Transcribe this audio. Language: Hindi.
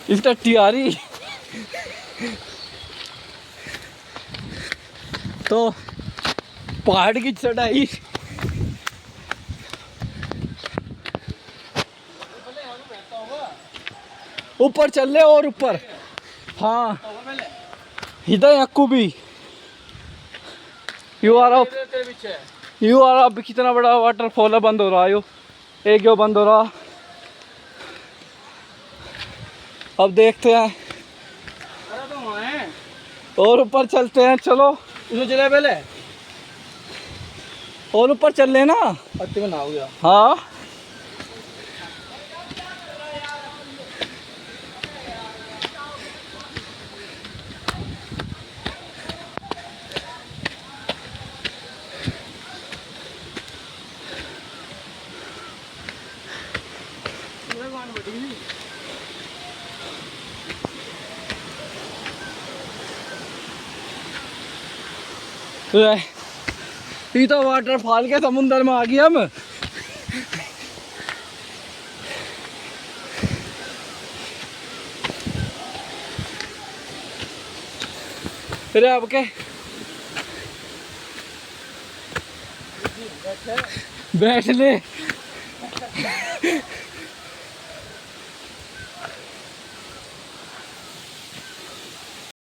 इसका टियारी। तो पहाड़ की चढ़ाई ऊपर चल ले और ऊपर। हाँ इधर अक्कू भी यू आर अब कितना बड़ा वाटरफॉल है, बंद हो रहा है यो, एक यो बंद हो रहा। अब देखते हैं और ऊपर चलते हैं, चलो उसमें चले पहले और ऊपर चल लेना। पत्ती में ना हो गया। हाँ ये तो वाटरफॉल के समुंदर में आ गए हम। फिर अब के बैठ ले।